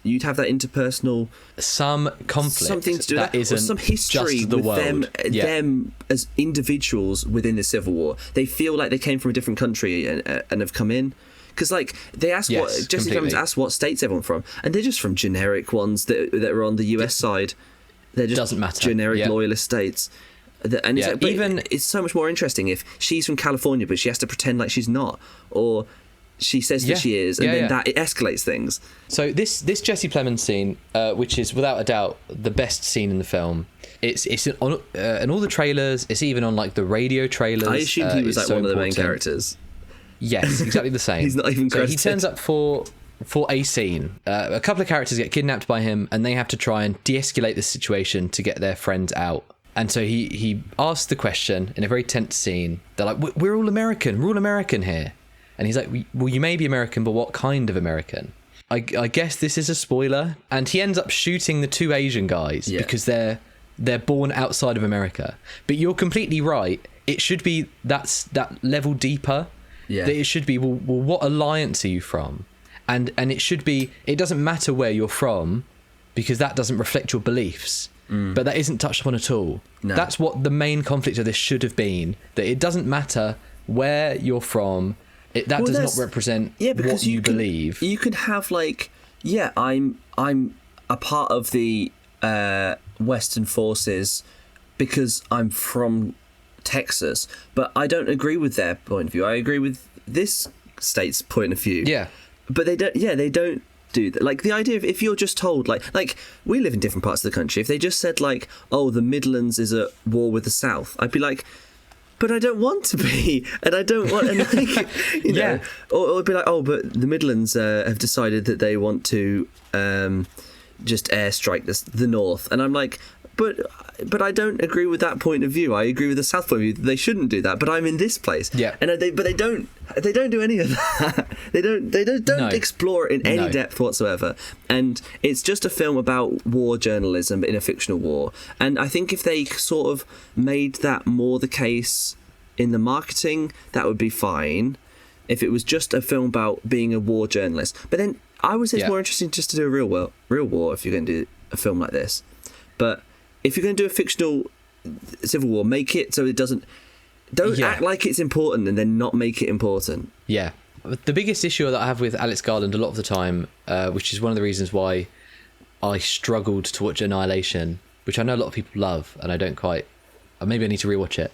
you'd have that interpersonal some conflict, something to do with that, isn't or some history just the with world. them as individuals within the Civil War. They feel like they came from a different country and have come in. Because like they ask Jesse Plemons asked what states everyone from, and they're just from generic ones that are on the US side. They're just doesn't matter. Generic loyalist states. And it's, it's so much more interesting if she's from California, but she has to pretend like she's not, or she says that she is, and then that it escalates things. So this Jesse Plemons scene, which is without a doubt the best scene in the film, it's on in all the trailers. It's even on like the radio trailers. I assumed he was like one of the main characters. Yes, exactly the same. He's not even credited. So he turns up for a scene. A couple of characters get kidnapped by him, and they have to try and de-escalate the situation to get their friends out. And so he asks the question in a very tense scene. They're like, we're all American. We're all American here. And he's like, well, you may be American, but what kind of American? I guess this is a spoiler. And he ends up shooting the two Asian guys because they're born outside of America. But you're completely right. It should be that level deeper. Yeah. That it should be, well, what alliance are you from? And it should be, it doesn't matter where you're from because that doesn't reflect your beliefs. But that isn't touched upon at all. No. That's what the main conflict of this should have been. That it doesn't matter where you're from. That does not represent what you believe. You could have like, I'm a part of the Western forces because I'm from Texas, but I don't agree with their point of view. I agree with this state's point of view. Yeah, but they don't. Yeah, they don't do that. Like the idea of if you're just told like we live in different parts of the country. If they just said like, oh, the Midlands is at war with the South, I'd be like, but I don't want to be, and I don't want, and like, you know, or it'd be like, oh, but the Midlands have decided that they want to just airstrike the North, and I'm like, but I don't agree with that point of view. I agree with the South point of view. They shouldn't do that, but I'm in this place. Yeah, and they don't do any of that. They don't explore it in any depth whatsoever. And it's just a film about war journalism in a fictional war. And I think if they sort of made that more the case in the marketing, that would be fine. If it was just a film about being a war journalist, but then I would say it's more interesting just to do a real war if you're going to do a film like this. But if you're going to do a fictional Civil War, make it so it doesn't... Don't act like it's important and then not make it important. Yeah. The biggest issue that I have with Alex Garland a lot of the time, which is one of the reasons why I struggled to watch Annihilation, which I know a lot of people love, and I don't quite... Maybe I need to rewatch it,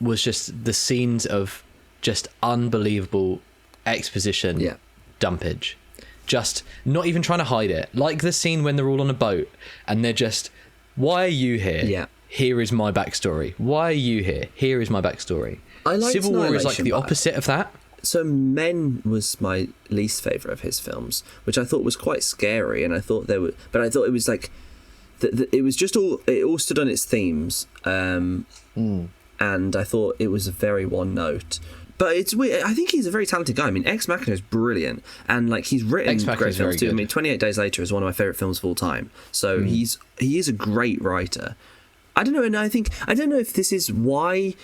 was just the scenes of just unbelievable exposition dumpage. Just not even trying to hide it. Like the scene when they're all on a boat and they're just... Why are you here? Yeah. Here is my backstory. Why are you here? Here is my backstory. Civil War is like the opposite of that. So Men was my least favourite of his films, which I thought was quite scary, and I thought but I thought it was like, it was just it all stood on its themes, and I thought it was a very one note. But it's weird. I think he's a very talented guy. I mean, Ex Machina is brilliant, and like he's written great films too. I mean, 28 Days Later is one of my favourite films of all time. So he is a great writer. I don't know, and I don't know if this is why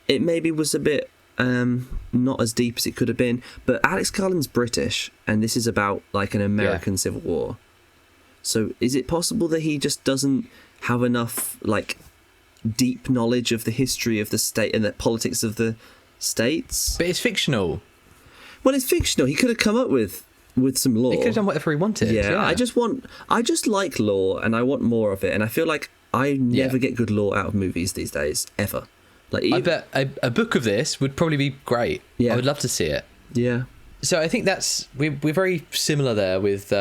it maybe was a bit not as deep as it could have been. But Alex Garland's British, and this is about like an American Civil War. So is it possible that he just doesn't have enough like deep knowledge of the history of the state and the politics of the states? But it's fictional. Well, it's fictional. He could have come up with some lore. He could have done whatever he wanted. Yeah. I just like lore, and I want more of it. And I feel like I never get good lore out of movies these days, ever. Like I bet a book of this would probably be great. Yeah, I would love to see it. Yeah. So I think we're very similar there with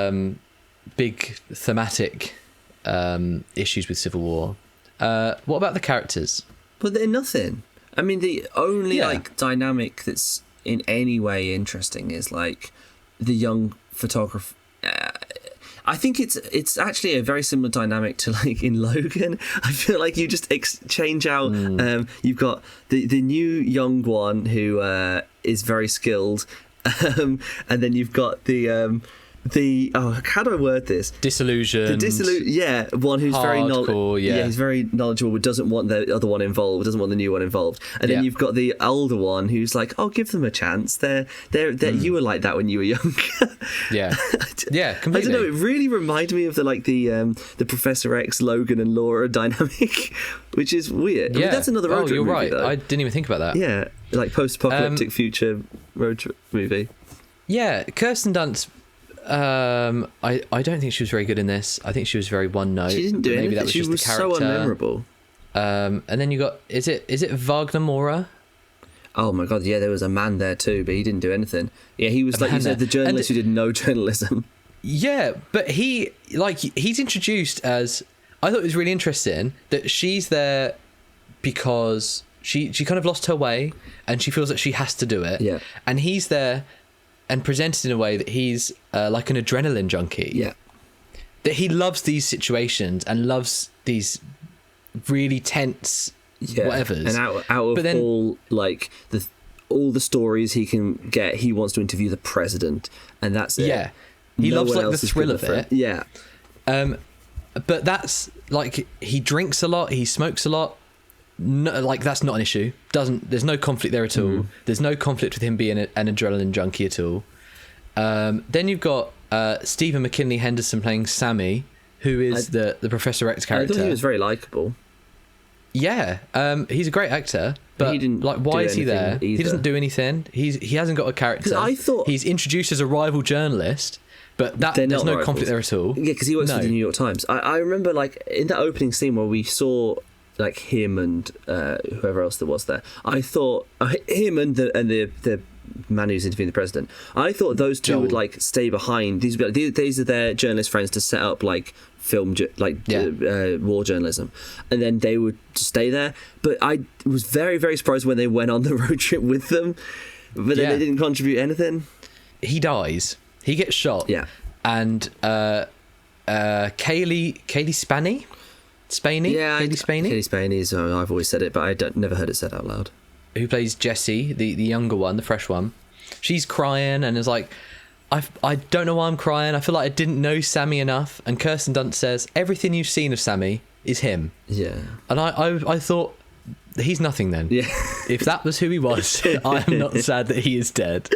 big thematic issues with Civil War. What about the characters? But they're nothing. I mean, the only like dynamic that's in any way interesting is like the young photographer. I think it's actually a very similar dynamic to like in Logan. I feel like you just change out. You've got the new young one who is very skilled, and then you've got the how do I word this? Disillusioned. One who's very Hardcore, he's very knowledgeable, but doesn't want the other one involved, doesn't want the new one involved. And then you've got the older one who's like, "Oh, give them a chance. They're you were like that when you were young." Yeah, completely. I don't know. It really reminded me of the Professor X, Logan and Laura dynamic, which is weird. Yeah, I mean, that's another road trip you're movie, right. though. I didn't even think about that. Yeah, like post-apocalyptic future road trip movie. Yeah, Kirsten Dunst. I don't think she was very good in this. I think she was very one note. She didn't do anything. Maybe that was She just was the character. so unmemorable. And then you got is it Wagner Mora? Oh my god, yeah, there was a man there too, but he didn't do anything. Yeah, he was like you said, the journalist who did no journalism. Yeah, but he's introduced as, I thought it was really interesting that she's there because she kind of lost her way and she feels that she has to do it. Yeah. And he's there and presented in a way that he's like an adrenaline junkie. Yeah. That he loves these situations and loves these really tense whatevers. And out of all like all the stories he can get, he wants to interview the president, and that's it. Yeah. He loves like the thrill of it. Yeah. But that's like, he drinks a lot, he smokes a lot. No, like that's not an issue. There's no conflict there at all. There's no conflict with him being an adrenaline junkie at all. Then you've got Stephen McKinley Henderson playing Sammy, who is the Professor X character. I thought he was very likable. Yeah, he's a great actor, but he didn't why is he there? either. He doesn't do anything. He hasn't got a character. 'Cause I thought he's introduced as a rival journalist, but there's no conflict there at all. Yeah, because he works for the New York Times. I remember like in that opening scene where we saw like him and whoever else there was there. I thought him and the man who's interviewing the president. I thought those two would like stay behind. These are their journalist friends to set up like film war journalism, and then they would stay there. But I was very, very surprised when they went on the road trip with them, but then they didn't contribute anything. He dies. He gets shot. Yeah, and Kaylee Spaney. Yeah, Kaylee Spaney. Kaylee Spaney is. I've always said it, but I never heard it said out loud. Who plays Jessie, the younger one, the fresh one. She's crying and is like, I don't know why I'm crying. I feel like I didn't know Sammy enough. And Kirsten Dunst says, everything you've seen of Sammy is him. Yeah. And I thought, he's nothing then. Yeah. If that was who he was, I am not sad that he is dead.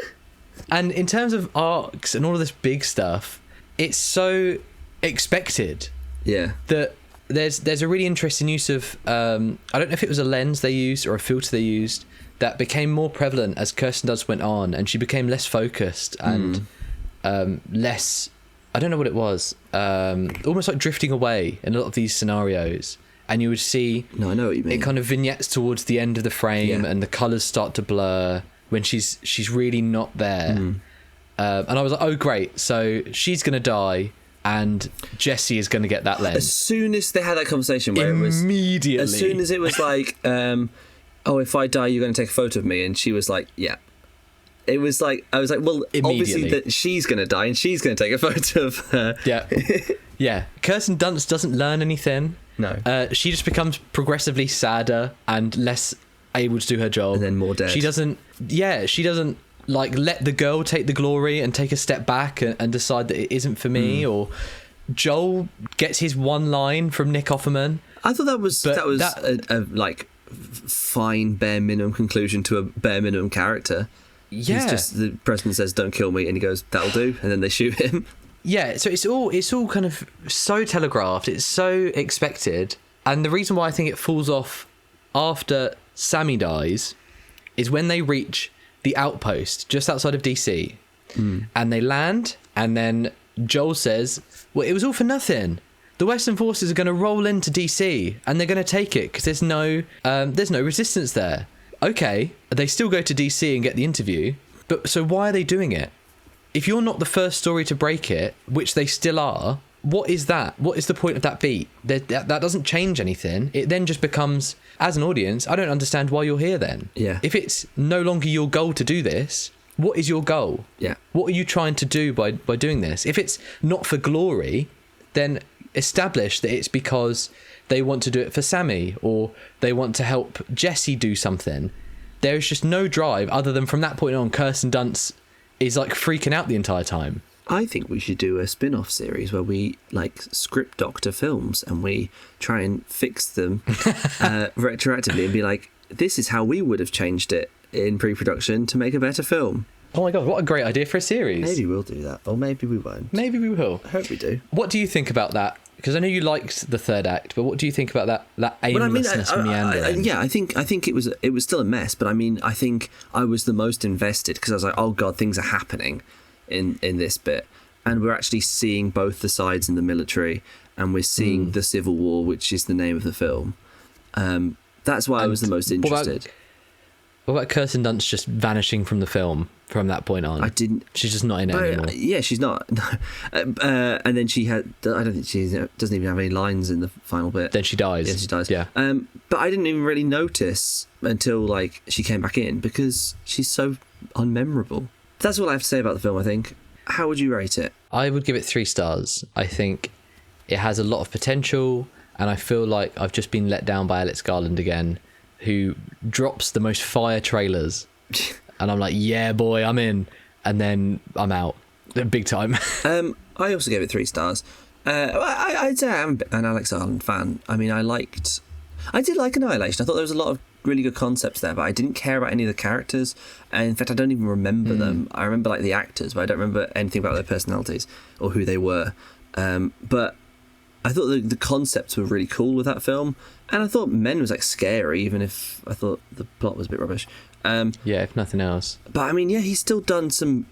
And in terms of arcs and all of this big stuff, it's so expected. Yeah. That there's a really interesting use of I don't know if it was a lens they used or a filter they used that became more prevalent as Kirsten Dunst went on, and she became less focused and less, I don't know what it was, almost like drifting away in a lot of these scenarios. And you would see I know what you mean. It kind of vignettes towards the end of the frame and the colours start to blur when she's really not there. And I was like, oh great, so she's gonna die and Jessie is going to get that lens. As soon as they had that conversation where immediately, as soon as it was like, oh, if I die, you're going to take a photo of me, and she was like, yeah. It was like, I was like, well, obviously that she's going to die and she's going to take a photo of her. Yeah. Yeah. Kirsten Dunst doesn't learn anything. No. She just becomes progressively sadder and less able to do her job. And then more dead. She doesn't like let the girl take the glory and take a step back and decide that it isn't for me. Or Joel gets his one line from Nick Offerman. I thought that was a like fine bare minimum conclusion to a bare minimum character. Yeah, he's just, the president says don't kill me and he goes that'll do, and then they shoot him. Yeah, so it's all kind of so telegraphed, it's so expected. And the reason why I think it falls off after Sammy dies is when they reach the outpost just outside of DC, and they land, and then Joel says, well, it was all for nothing. The Western forces are going to roll into DC and they're going to take it because there's no resistance there. Okay, they still go to DC and get the interview, but so why are they doing it? If you're not the first story to break it, which they still are, what is that? What is the point of that beat? That doesn't change anything. It then just becomes, as an audience, I don't understand why you're here then. Yeah. If it's no longer your goal to do this, what is your goal? Yeah. What are you trying to do by doing this? If it's not for glory, then establish that it's because they want to do it for Sammy, or they want to help Jessie do something. There is just no drive other than from that point on, Kirsten Dunst is like freaking out the entire time. I think we should do a spin-off series where we like script doctor films and we try and fix them retroactively and be like, this is how we would have changed it in pre-production to make a better film. Oh my god, what a great idea for a series. Maybe we'll do that, or maybe we won't. Maybe we will. I hope we do. What do you think about that? Because I know you liked the third act, but what do you think about that aimlessness, meandering? I think it was still a mess, but I mean, I think I was the most invested because I was like, oh god, things are happening in this bit, and we're actually seeing both the sides in the military, and we're seeing the civil war, which is the name of the film. That's why I was the most interested. What about Kirsten Dunst just vanishing from the film from that point on? I didn't. She's just not in it anymore. Yeah, she's not. And then she had. I don't think she doesn't even have any lines in the final bit. Then she dies. Yeah, she dies. Yeah. But I didn't even really notice until like she came back in because she's so unmemorable. That's all I have to say about the film. I think. How would you rate it? I would give it 3 stars. I think it has a lot of potential, and I feel like I've just been let down by Alex Garland again, who drops the most fire trailers. And I'm like, yeah, boy, I'm in. And then I'm out. Big time. I also gave it 3 stars. I'd say I'm an Alex Garland fan. I mean, I did like Annihilation. I thought there was a lot of really good concepts there, but I didn't care about any of the characters. And in fact, I don't even remember them. I remember like the actors, but I don't remember anything about their personalities or who they were. But I thought the concepts were really cool with that film. And I thought Men was like scary, even if I thought the plot was a bit rubbish. Yeah, if nothing else. But I mean, yeah, he's still done some.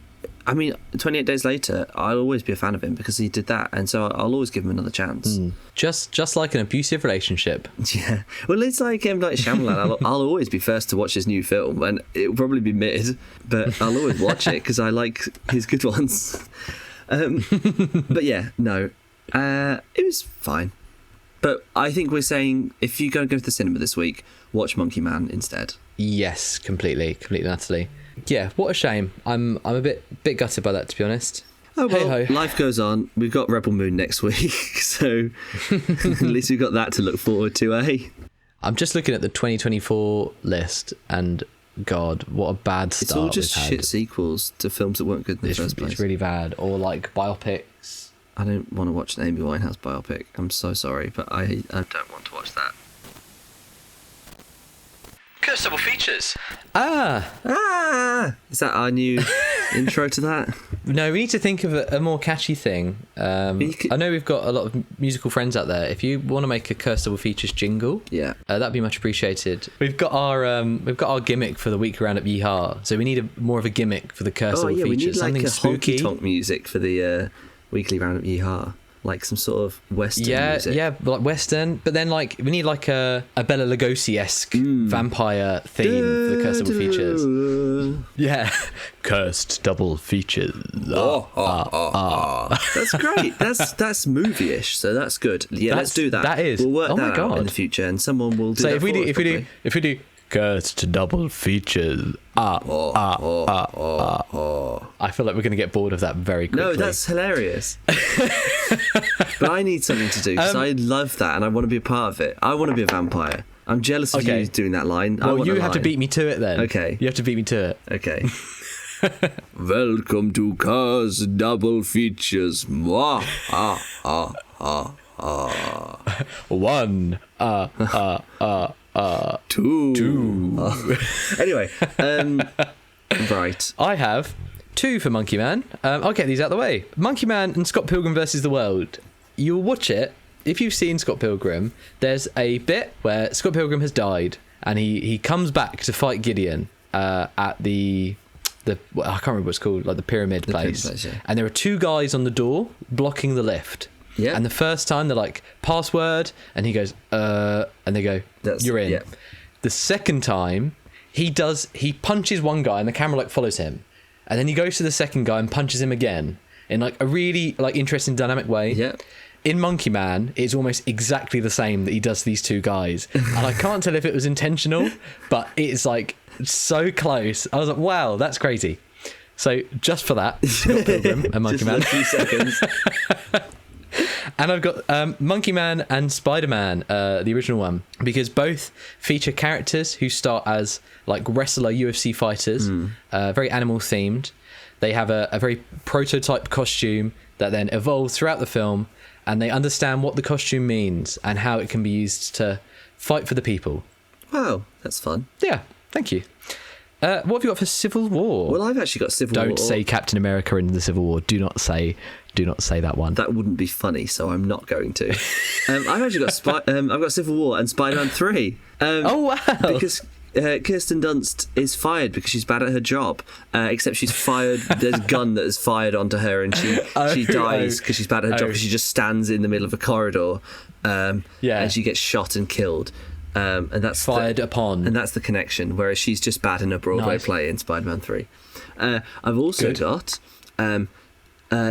I mean, 28 Days Later, I'll always be a fan of him because he did that, and so I'll always give him another chance. Just like an abusive relationship. Yeah. Well, it's like M. Night Shyamalan. I'll always be first to watch his new film, and it'll probably be mid, but I'll always watch it because I like his good ones. But yeah, no, it was fine. But I think we're saying if you're going to go to the cinema this week, watch Monkey Man instead. Yes, completely and utterly. Yeah, what a shame. I'm a bit gutted by that, to be honest. Oh well, Hey-ho. Life goes on. We've got Rebel Moon next week, so at least we've got that to look forward to, eh? I'm just looking at the 2024 list, and God, what a bad start. It's all just we've had. shit sequels to films that weren't good in the first place. It's really bad. Or like biopics. I don't want to watch an Amy Winehouse biopic. I'm so sorry, but I don't want to watch that. Curse double features. Is that our new intro to that? No, we need to think of a more catchy thing. I know we've got a lot of musical friends out there. If you want to make a Curse Double Features jingle, Yeah. that'd be much appreciated. We've got our gimmick for the week round at Yee Haw, so we need more of a gimmick for the Curse Double we Features. need like Something a spooky. honky-tonk music for the weekly round of Yee Haw. Like some sort of Western music. Yeah, like Western, but then like we need like a Bela Lugosi-esque vampire theme for the Cursed Double Features. Yeah, Cursed Double Features. That's great. That's movie-ish, so that's good. Yeah, let's do that. That is. We'll work Oh my that out God. in the future, and someone will do So that if we for us properly. do Cursed Double Features. I feel like we're going to get bored of that very quickly. No, that's hilarious. But I need something to do because I love that and I want to be a part of it. I want to be a vampire. I'm jealous of you doing that line. Well, you have to beat me to it then. Okay. You have to beat me to it. Okay. Welcome to Cars Double Features. Mwah. 1. 2. Anyway, right. I have 2 for Monkey Man. I'll get these out of the way. Monkey Man and Scott Pilgrim versus the World. You'll watch it. If you've seen Scott Pilgrim, there's a bit where Scott Pilgrim has died and he comes back to fight Gideon at the I can't remember what it's called, like the pyramid place. Pyramid place, yeah. And there are 2 guys on the door blocking the lift. Yeah. And the first time they're like, password, and he goes, and they go, you're in. Yeah. The second time, he punches one guy and the camera like follows him. And then he goes to the second guy and punches him again in like a really like interesting dynamic way. Yeah. In Monkey Man, it's almost exactly the same that he does to these 2 guys. And I can't tell if it was intentional, but it's like so close. I was like, wow, that's crazy. So just for that, Scott Pilgrim and Monkey Man. Just for a few seconds. And I've got Monkey Man and Spider-Man, the original one, because both feature characters who start as like wrestler UFC fighters, very animal themed. They have a very prototype costume that then evolves throughout the film, and they understand what the costume means and how it can be used to fight for the people. Wow, that's fun. Yeah, thank you. What have you got for Civil War? Well, I've actually got Civil War. Don't say Captain America in the Civil War. Do not say that one. That wouldn't be funny, so I'm not going to. I've actually got I've got Civil War and Spider-Man 3. Oh wow! Because Kirsten Dunst is fired because she's bad at her job. Except she's fired. There's a gun that is fired onto her, and she dies because she's bad at her job because she just stands in the middle of a corridor. And she gets shot and killed. And that's fired upon, and that's the connection. Whereas she's just bad in a Broadway play in Spider-Man 3. I've also got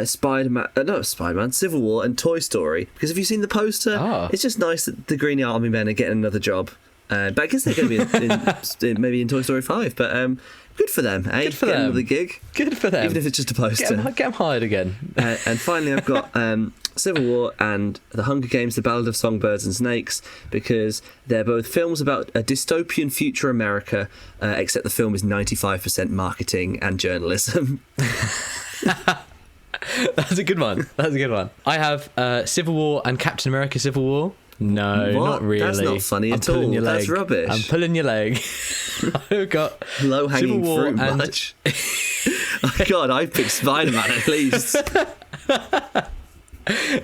Spider-Man, Civil War, and Toy Story. Because have you seen the poster? It's just nice that the Green Army Men are getting another job. But I guess they're going to be maybe in Toy Story 5. But good for them, eh? Good for them. Another gig. Good for them. Even if it's just a poster. Get them hired again. And finally, I've got Civil War and The Hunger Games, The Ballad of Songbirds and Snakes, because they're both films about a dystopian future America, except the film is 95% marketing and journalism. That's a good one. I have Civil War and Captain America Civil War. No, what? Not really. That's not funny at all. That's rubbish. I'm pulling your leg. I've got low-hanging fruit much. Oh God, I picked Spider-Man at least.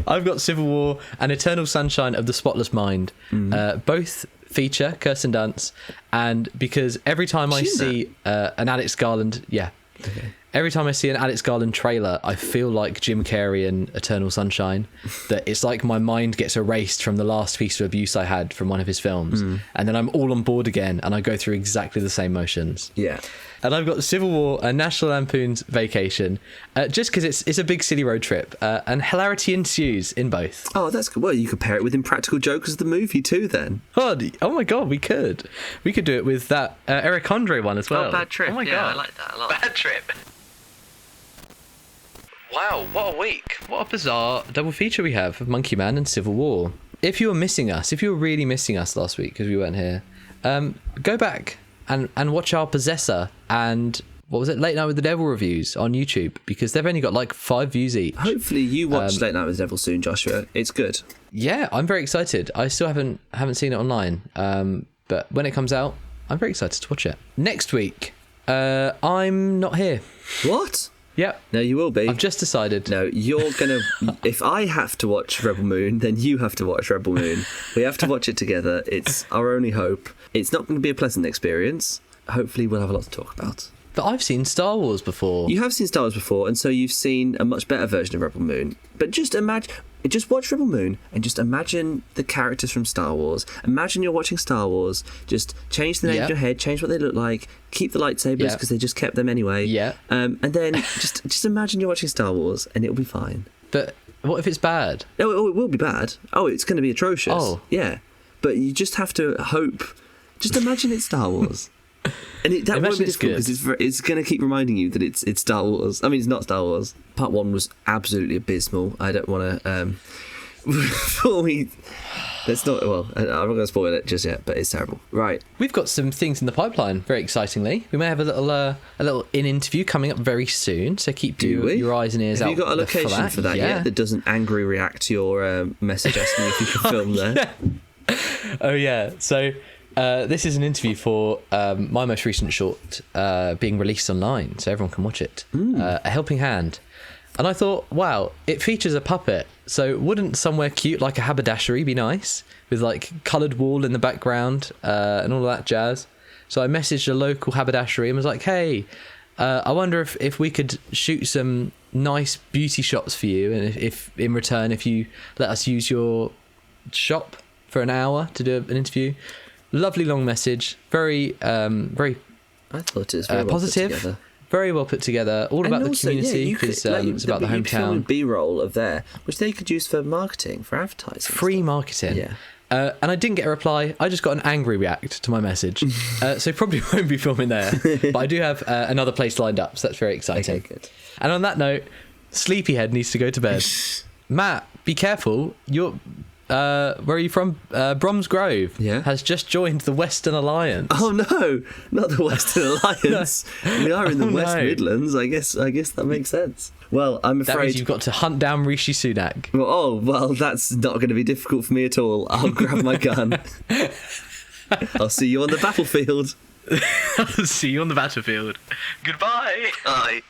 I've got Civil War and Eternal Sunshine of the Spotless Mind. Both feature Kirsten Dunst, and because every time I see an Alex Garland, every time I see an Alex Garland trailer, I feel like Jim Carrey in Eternal Sunshine. That it's like my mind gets erased from the last piece of abuse I had from one of his films, and then I'm all on board again, and I go through exactly the same motions. Yeah. And I've got Civil War and National Lampoon's Vacation, just because it's a big silly road trip, and hilarity ensues in both. Oh, that's good. Well, you could pair it with Impractical Jokers, the movie too, then. Oh my God, we could do it with that Eric Andre one as well. Oh, Bad Trip. Oh my God, I like that a lot. Bad Trip. Wow, what a week. What a bizarre double feature we have of Monkey Man and Civil War. If you were really missing us last week because we weren't here, go back and watch our Possessor and, what was it, Late Night with the Devil reviews on YouTube, because they've only got like 5 views each. Hopefully you watch Late Night with the Devil soon, Joshua. It's good. Yeah, I'm very excited. I still haven't seen it online, but when it comes out, I'm very excited to watch it. Next week, I'm not here. What? Yep. No, you will be. I've just decided. No, you're going to... If I have to watch Rebel Moon, then you have to watch Rebel Moon. We have to watch it together. It's our only hope. It's not going to be a pleasant experience. Hopefully we'll have a lot to talk about. But I've seen Star Wars before. You have seen Star Wars before, and so you've seen a much better version of Rebel Moon. But just watch Rebel Moon and just imagine the characters from Star Wars. Imagine you're watching Star Wars. Just change the name in your head, change what they look like, keep the lightsabers because they just kept them anyway. Yeah. And then just imagine you're watching Star Wars and it'll be fine. But what if it's bad? No, it will be bad. Oh, it's going to be atrocious. Oh. Yeah. But you just have to hope. Just imagine it's Star Wars. And that won't be difficult because it's going to keep reminding you that it's Star Wars. I mean, it's not Star Wars. Part 1 was absolutely abysmal. I don't want to... Let's not... Well, I'm not going to spoil it just yet, but it's terrible. Right. We've got some things in the pipeline, very excitingly. We may have a little in-interview coming up very soon, so keep your eyes and ears out. Have you got a location for that yet that doesn't angry react to your message asking if you can film there? Yeah. Oh, yeah. So... this is an interview for my most recent short being released online, so everyone can watch it. A Helping Hand. And I thought, wow, it features a puppet, so wouldn't somewhere cute like a haberdashery be nice? With like coloured wool in the background and all of that jazz. So I messaged a local haberdashery and was like, hey, I wonder if we could shoot some nice beauty shots for you, and if in return, if you let us use your shop for an hour to do an interview. Lovely long message, very I thought it was very positive, very well put together, all about the community, because it's about the hometown. B-roll of there, which they could use for marketing, for advertising. Free marketing. Yeah. And I didn't get a reply. I just got an angry react to my message. So probably won't be filming there. But I do have another place lined up, so that's very exciting. Okay, good. And on that note, Sleepyhead needs to go to bed. Matt, be careful. where are you from? Bromsgrove. Yeah. Has just joined the Western Alliance. Oh no, not the Western Alliance. We are in the West Midlands. I guess that makes sense. Well, I'm afraid That means you've got to hunt down Rishi Sunak. Well, that's not going to be difficult for me at all. I'll grab my gun. I'll see you on the battlefield. See you on the battlefield. Goodbye. Bye.